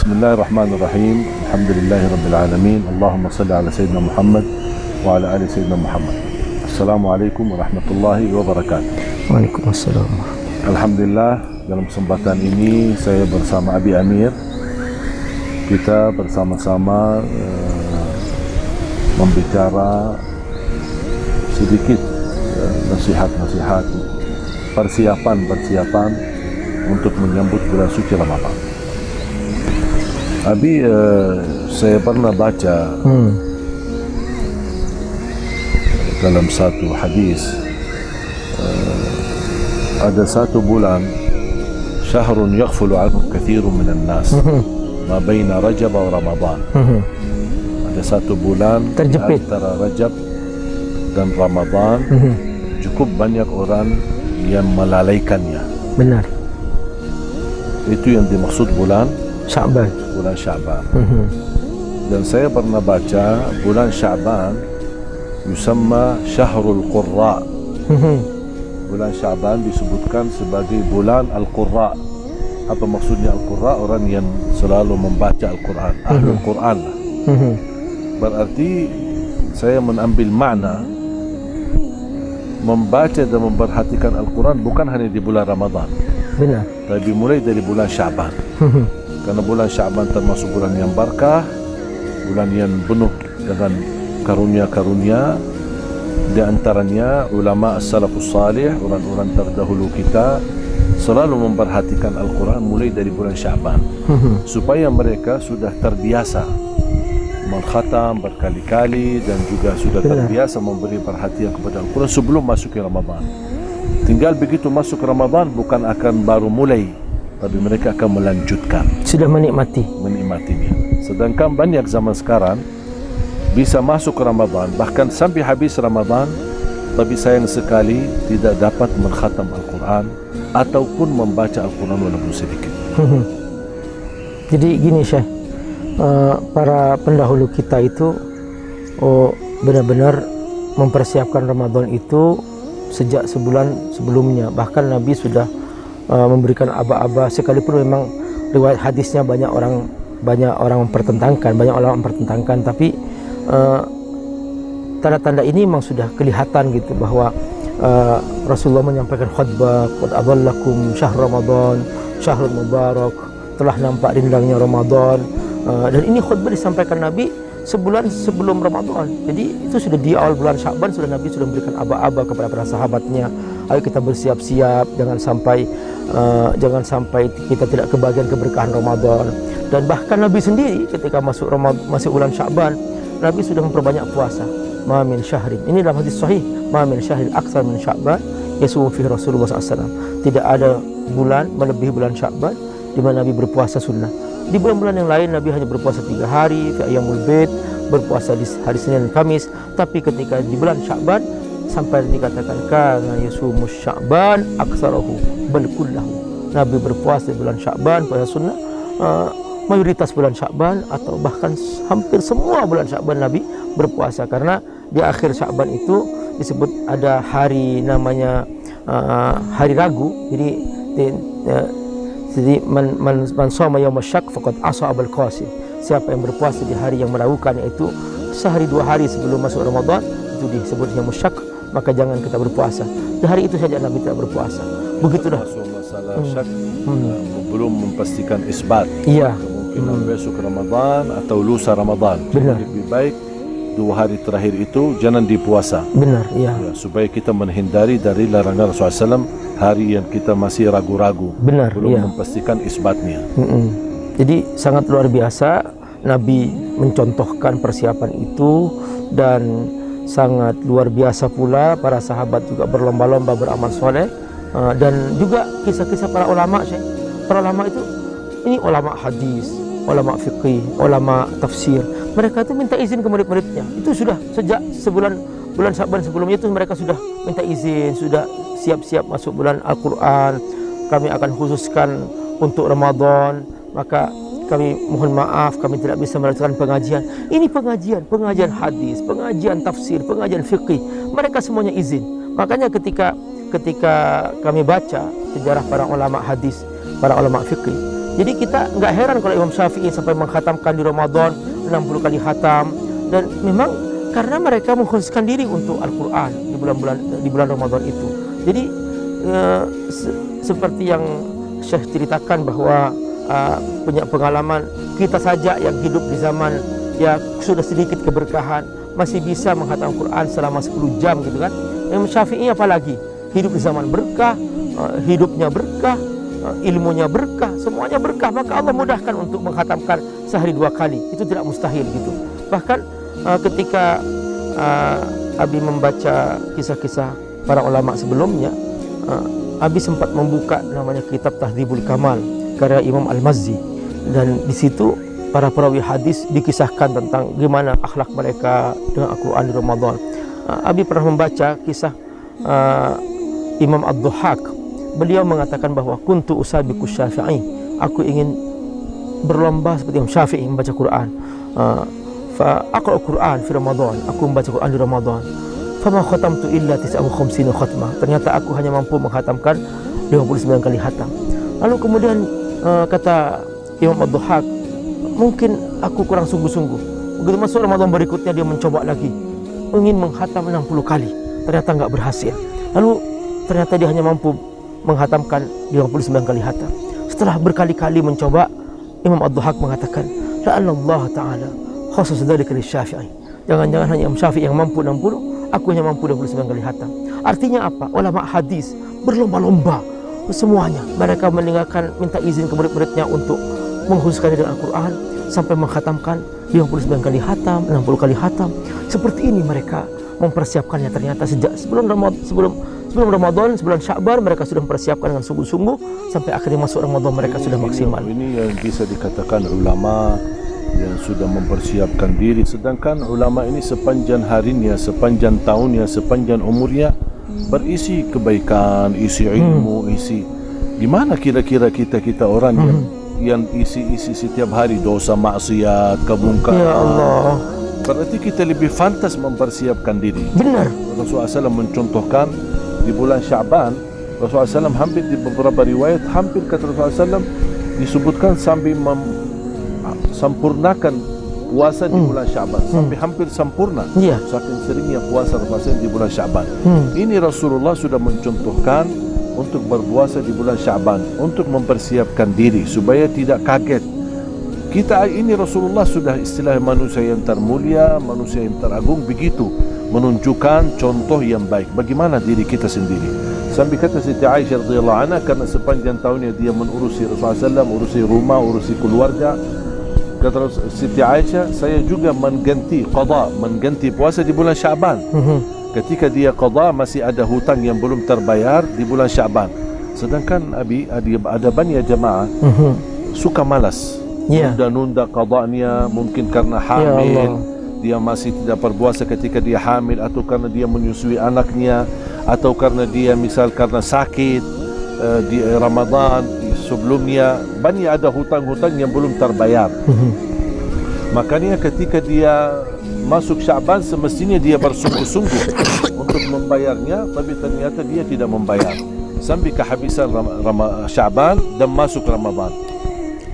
Bismillahirrahmanirrahim. Alhamdulillahirabbil alamin. Allahumma shalli ala sayyidina Muhammad wa ala ali sayyidina Muhammad. Assalamualaikum warahmatullahi wabarakatuh. Waalaikumsalam. Alhamdulillah, dalam kesempatan ini saya bersama Abi Amir. Kita bersama-sama membicara sedikit nasihat-nasihat persiapan untuk menyambut bulan suci Ramadan. Abi, saya pernah baca dalam satu hadis, ada satu bulan, syahrun yaghfulu anhu katsirun minan nas, ma baina Rajab wa Ramadan. Ada satu bulan terjepit antara Rajab dan Ramadan, cukup banyak orang yang melalaikannya. Benar. Itu yang dimaksud bulan Sya'ban. Bulan Sya'ban. Dan saya pernah baca bulan Sya'ban yusamma Syahrul Qurra. Bulan Sya'ban disebutkan sebagai bulan Al-Qurra. Apa maksudnya Al-Qurra? Orang yang selalu membaca Al-Quran, Ahlul Quran lah. Berarti saya mengambil makna membaca dan memperhatikan Al-Quran bukan hanya di bulan Ramadan. Benar. Tapi mulai dari bulan Sya'ban. Karena bulan Sya'ban termasuk bulan yang barakah, bulan yang penuh dengan karunia-karunia. Di antaranya ulama as-salafus salih, orang-orang terdahulu kita selalu memperhatikan Al-Quran mulai dari bulan Sya'ban, supaya mereka sudah terbiasa mengkhatam berkali-kali dan juga sudah terbiasa memberi perhatian kepada Al-Quran sebelum masuk ke Ramadan. Tinggal begitu masuk Ramadan bukan akan baru mulai, tapi mereka akan melanjutkan, sudah menikmatinya. Sedangkan banyak zaman sekarang bisa masuk Ramadan bahkan sampai habis Ramadan, tapi sayang sekali tidak dapat mengkhatam Al-Quran ataupun membaca Al-Quran walaupun sedikit. Jadi gini Syekh, para pendahulu kita itu benar-benar mempersiapkan Ramadan itu sejak sebulan sebelumnya. Bahkan Nabi sudah memberikan aba-aba, sekalipun memang riwayat hadisnya banyak orang mempertentangkan, banyak ulama mempertentangkan, tapi tanda-tanda ini memang sudah kelihatan gitu bahwa Rasulullah menyampaikan khutbah, qad adallakum syahr Ramadan, syahrul mubarak, telah nampak rindangnya Ramadan. Dan ini khutbah disampaikan Nabi sebulan sebelum Ramadan. Jadi itu sudah di awal bulan Sya'ban sudah Nabi sudah memberikan aba-aba kepada para sahabatnya. Ayo kita bersiap-siap, jangan sampai kita tidak kebagian keberkahan Ramadan. Dan bahkan Nabi sendiri ketika masuk bulan Sya'ban, Nabi sudah memperbanyak puasa. Ma min syahrin, ini dalam hadis sahih, ma min syahrin aktsar min Sya'ban yasumu fihi Rasulullah SAW. Tidak ada bulan melebihi bulan Sya'ban di mana Nabi berpuasa sunnah. Di bulan-bulan yang lain Nabi hanya berpuasa 3 hari, fi ayyamul bid, berpuasa di hari Senin dan Kamis. Tapi ketika di bulan Sya'ban sampai dikatakan kana yasumus Sya'ban aktsarahu bal kullahu. Nabi berpuasa di bulan Sya'ban, puasa sunnah, mayoritas bulan Sya'ban atau bahkan hampir semua bulan Sya'ban Nabi berpuasa, karena di akhir Sya'ban itu disebut ada hari namanya hari Ragu. Jadi man shoma yaum asyak faqad asa Abul Qasim. Siapa yang berpuasa di hari yang meragukan, yaitu sehari 2 hari sebelum masuk Ramadan, itu disebut yaum asyak, maka jangan kita berpuasa. Di hari itu saja Nabi tidak berpuasa. Begitu dah. Masalah syak belum memastikan isbat. Iya. Kemungkinan besok Ramadan atau lusa Ramadan. Benar. Lebih baik 2 hari terakhir itu jangan dipuasa. Benar, iya. Ya, supaya kita menghindari dari larangan Rasulullah SAW hari yang kita masih ragu-ragu. Benar, belum iya. memastikan isbatnya. Jadi sangat luar biasa Nabi mencontohkan persiapan itu, dan sangat luar biasa pula para sahabat juga berlomba-lomba beramal soleh. Dan juga kisah-kisah para ulama, Syekh. Para ulama itu, ini ulama hadis, ulama fiqih, ulama tafsir. Mereka itu minta izin ke murid-muridnya. Itu sudah sejak bulan Sya'ban sebelumnya itu mereka sudah minta izin, sudah siap-siap masuk bulan Al-Quran. Kami akan khususkan untuk Ramadan, maka kami mohon maaf kami tidak bisa melakukan pengajian. Ini pengajian hadis, pengajian tafsir, pengajian fiqih. Mereka semuanya izin. Makanya ketika kami baca sejarah para ulama hadis, para ulama fiqih, Jadi kita nggak heran kalau Imam Syafi'i sampai mengkhatamkan di Ramadan 60 kali khatam, dan memang karena mereka mengkhususkan diri untuk Al-Quran di bulan Ramadan itu. Jadi seperti yang Syekh ceritakan bahwa punya pengalaman, kita saja yang hidup di zaman ya sudah sedikit keberkahan masih bisa menghatam Quran selama 10 jam gitu kan. Imam Syafi'i apalagi hidup di zaman berkah, hidupnya berkah, ilmunya berkah, semuanya berkah, maka Allah mudahkan untuk menghatamkan sehari 2 kali. Itu tidak mustahil gitu. Bahkan ketika Abi membaca kisah-kisah para ulama sebelumnya, Abi sempat membuka namanya kitab Tahdhibul Kamal karya Imam Al-Mazzi, dan di situ para perawi hadis dikisahkan tentang gimana akhlak mereka dengan Al-Quran di Ramadan. Abi pernah membaca kisah Imam Ad-Duhak. Beliau mengatakan bahwa kuntu usabiqu Syafi'i, aku ingin berlomba seperti Imam Syafi'i membaca Quran. Fa aqra'u Quran fi Ramadan, aku membaca Quran di Ramadan. Fama khatamtu illa 59 khatmah, ternyata aku hanya mampu menghatamkan 59 kali khatam. Lalu kemudian kata Imam Ad-Duhak, mungkin aku kurang sungguh-sungguh. Begitu masuk Ramadan berikutnya dia mencoba lagi, ingin menghatam 60 kali, ternyata enggak berhasil. Lalu ternyata dia hanya mampu menghatamkan 59 kali khatam. Setelah berkali-kali mencoba, Imam Ad-Duhak mengatakan, la'allallah ta'ala khusus dzalika lisyafi'i. Jangan-jangan hanya Imam Syafi'i yang mampu 60, aku hanya mampu 29 kali khatam. Artinya apa? Ulama hadis berlomba-lomba semuanya. Mereka meninggalkan minta izin ke murid-muridnya untuk mengkhususkan dengan Al-Quran sampai menghatamkan 59 kali khatam, 60 kali khatam. Seperti ini mereka mempersiapkannya. Ternyata sejak sebelum Ramadan, sebulan Sya'ban mereka sudah mempersiapkan dengan sungguh-sungguh, sampai akhirnya masuk Ramadan mereka sudah maksimal. Ini yang bisa dikatakan ulama yang sudah mempersiapkan diri. Sedangkan ulama ini sepanjang harinya, sepanjang tahunnya, sepanjang umurnya berisi kebaikan, isi ilmu, isi. Gimana kira-kira kita orang yang isi setiap hari dosa, maksiat, kebungkaman? Ya Allah. Berarti kita lebih pantas mempersiapkan diri. Benar. Rasulullah SAW mencontohkan di bulan Sya'ban, Rasulullah SAW hampir di beberapa riwayat, hampir kata Rasulullah SAW disebutkan sampai sempurnakan puasa di bulan Sya'ban, sampai hampir sempurna. Iya. Saking seringnya puasa Rasulullah di bulan Sya'ban. Ini Rasulullah sudah mencontohkan untuk berpuasa di bulan Sya'ban, untuk mempersiapkan diri supaya tidak kaget. Kita ini Rasulullah sudah istilah manusia yang termulia, manusia yang teragung, begitu menunjukkan contoh yang baik. Bagaimana diri kita sendiri? Sampai kata Siti Aisyah radhiyallahu anha, karena sepanjang tahunnya dia mengurusi Rasulullah SAW, urusi rumah, urusi keluarga. Kata Siti Aisyah, saya juga mengganti puasa di bulan Sya'ban. Ketika dia qada masih ada hutang yang belum terbayar di bulan Sya'ban. Sedangkan ada banyak jemaah suka malas, nunda qadanya, mungkin karena hamil, dia masih tidak berpuasa ketika dia hamil, atau karena dia menyusui anaknya, atau karena dia misal karena sakit di Ramadan sebelumnya, banyak ada hutang-hutang yang belum terbayar. Makanya ketika dia masuk Sya'ban semestinya dia bersungguh-sungguh untuk membayarnya, tapi ternyata dia tidak membayar sampai kehabisan Sya'ban dan masuk Ramadan.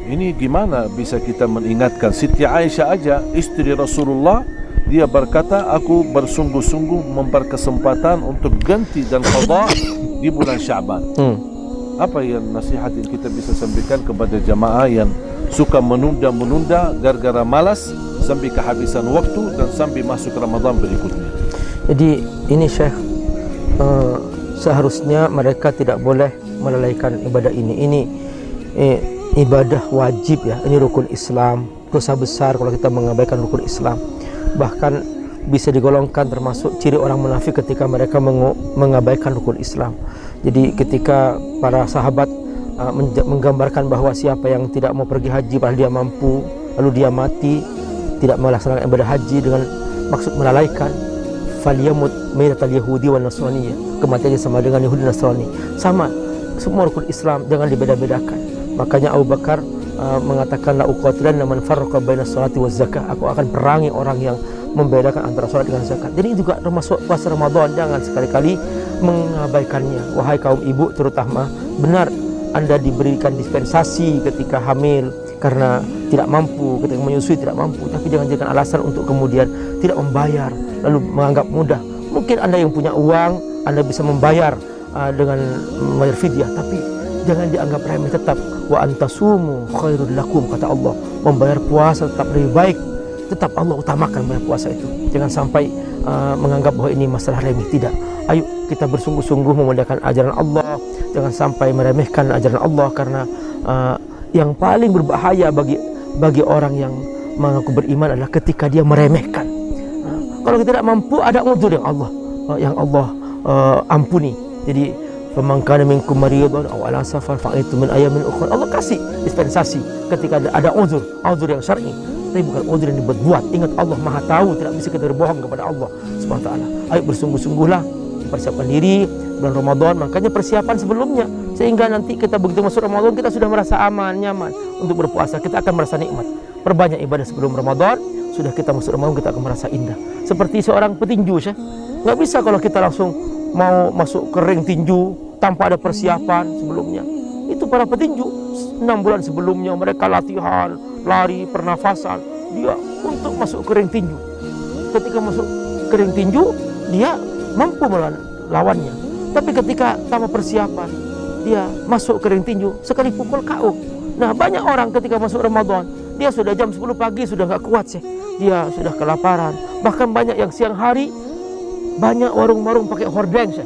Ini gimana bisa kita mengingatkan? Siti Aisyah aja, istri Rasulullah, dia berkata, aku bersungguh-sungguh memperkesempatan untuk ganti dan qada di bulan Sya'ban. Apa yang nasihat yang kita bisa sampaikan kepada jamaah yang suka menunda-menunda gara-gara malas sampai kehabisan waktu dan sampai masuk Ramadan berikutnya? Jadi ini Syekh, seharusnya mereka tidak boleh melalaikan ibadah ini. Ini ibadah wajib ya, ini rukun Islam. Dosa besar kalau kita mengabaikan rukun Islam. Bahkan bisa digolongkan termasuk ciri orang munafik ketika mereka mengabaikan rukun Islam. Jadi ketika para sahabat menggambarkan bahwa siapa yang tidak mau pergi haji padahal dia mampu, lalu dia mati tidak melaksanakan ibadah haji dengan maksud melalaikan, falyamut maitatal yahudi wal nasraniyah, kematiannya sama dengan Yahudi dan Nasrani. Sama semua rukun Islam, jangan dibeda-bedakan. Makanya Abu Bakar mengatakan, la uqatilanna man farraqa baina sholati waz zakah, aku akan perangi orang yang membedakan antara salat dengan zakat. Jadi juga termasuk puasa Ramadan, jangan sekali-kali mengabaikannya. Wahai kaum ibu terutama, benar Anda diberikan dispensasi ketika hamil karena tidak mampu, ketika menyusui tidak mampu, tapi jangan jadikan alasan untuk kemudian tidak membayar lalu menganggap mudah. Mungkin Anda yang punya uang, Anda bisa membayar dengan membayar fidyah, tapi jangan dianggap remeh. Tetap wa antasumu khairul lakum, kata Allah, membayar puasa tetap lebih baik. Tetap Allah utamakan membayar puasa itu. Jangan sampai menganggap bahwa ini masalah remeh. Tidak. Ayo kita bersungguh-sungguh memuliakan ajaran Allah. Jangan sampai meremehkan ajaran Allah, karena yang paling berbahaya bagi orang yang mengaku beriman adalah ketika dia meremehkan. Kalau kita tidak mampu, ada uzur yang Allah ampuni. Jadi faman kana minkum maridan aw ala safar fa itu min ayamin ukhra. Allah kasih dispensasi ketika ada uzur yang syar'i, tapi bukan uzur yang dibuat-buat. Ingat, Allah Maha tahu, tidak bisa kita berbohong kepada Allah Subhanahu wa taala. Ayo bersungguh-sungguhlah persiapkan diri bulan Ramadan. Makanya persiapan sebelumnya, sehingga nanti kita begitu masuk Ramadan kita sudah merasa aman, nyaman untuk berpuasa. Kita akan merasa nikmat. Perbanyak ibadah sebelum Ramadan. Sudah kita masuk Ramadan kita akan merasa indah. Seperti seorang petinju, nggak bisa kalau kita langsung mau masuk ke ring tinju tanpa ada persiapan sebelumnya. Itu para petinju 6 bulan sebelumnya mereka latihan, lari, pernafasan, dia untuk masuk ke ring tinju. Ketika masuk ke ring tinju, dia mampu melawan lawannya. Tapi ketika tanpa persiapan, dia masuk ke ring tinju, sekali pukul KO. Nah, banyak orang ketika masuk Ramadan, dia sudah jam 10 pagi sudah nggak kuat sih. Dia sudah kelaparan. Bahkan banyak yang siang hari, banyak warung-warung pakai hordeng sih,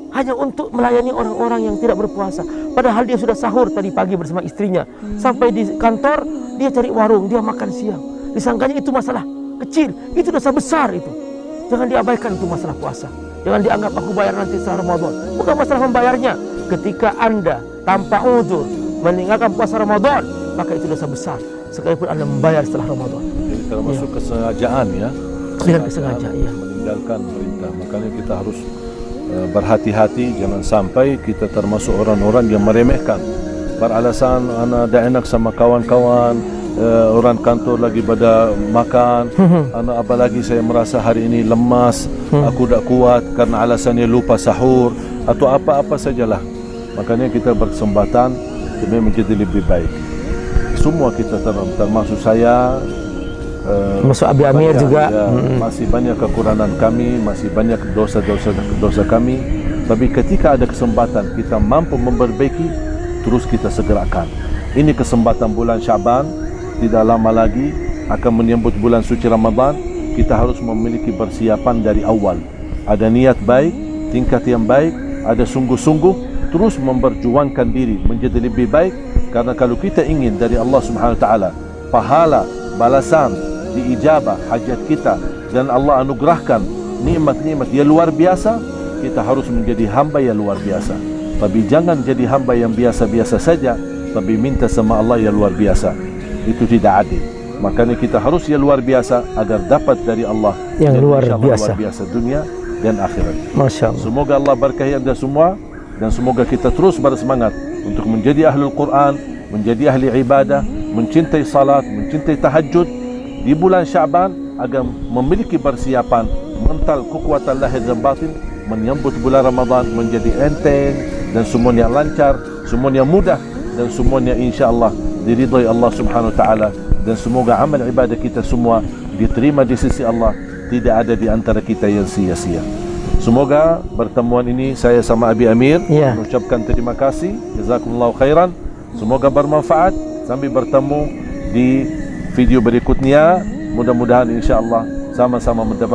hanya untuk melayani orang-orang yang tidak berpuasa. Padahal dia sudah sahur tadi pagi bersama istrinya. Sampai di kantor, dia cari warung, dia makan siang. Disangkanya itu masalah kecil, itu dosa besar itu. Jangan diabaikan itu masalah puasa. Jangan dianggap aku bayar nanti setelah Ramadan. Bukan masalah membayarnya. Ketika Anda tanpa uzur meninggalkan puasa Ramadan, maka itu dosa besar, sekalipun Anda membayar setelah Ramadan. Jadi termasuk kesengajaan ya. Dengan kesengajaan, ya. Meninggalkan perintah. Makanya kita harus berhati-hati, jangan sampai kita termasuk orang-orang yang meremehkan. Beralasan anak dah enak sama kawan-kawan, orang kantor lagi pada makan, anak apalagi saya merasa hari ini lemas, aku tak kuat karena alasannya lupa sahur atau apa-apa sajalah. Makanya kita berkesempatan demi menjadi lebih baik. Semua kita termasuk saya, masuk Abi Amir juga ya, masih banyak kekurangan kami, masih banyak dosa kami. Tapi ketika ada kesempatan kita mampu memperbaiki, terus kita segerakan. Ini kesempatan bulan Syaban, tidak lama lagi akan menyambut bulan suci Ramadan. Kita harus memiliki persiapan dari awal. Ada niat baik, tingkat yang baik, ada sungguh-sungguh, terus memperjuangkan diri menjadi lebih baik. Karena kalau kita ingin dari Allah Subhanahu wa taala pahala, balasan, diijabah hajat kita, dan Allah anugerahkan nikmat-nikmat yang luar biasa, kita harus menjadi hamba yang luar biasa. Tapi jangan jadi hamba yang biasa-biasa saja, tapi minta sama Allah yang luar biasa. Itu tidak adil. Makanya kita harus yang luar biasa agar dapat dari Allah yang luar biasa dunia dan akhirat. Masya Allah. Semoga Allah berkahi Anda semua, dan semoga kita terus bersemangat untuk menjadi ahlul Quran, menjadi ahli ibadah, mencintai salat, mencintai tahajud di bulan Syaban, agar memiliki persiapan mental, kekuatan lahir dan batin menyambut bulan Ramadan menjadi enteng dan semuanya lancar, semuanya mudah, dan semuanya insya-Allah diridhai Allah Subhanahu wa taala. Dan semoga amal ibadah kita semua diterima di sisi Allah, tidak ada di antara kita yang sia-sia. Semoga pertemuan ini saya sama Abi Amir mengucapkan terima kasih, jazakumullahu khairan. Semoga bermanfaat. Sampai bertemu di video berikutnya. Mudah-mudahan insya-Allah sama-sama mendapat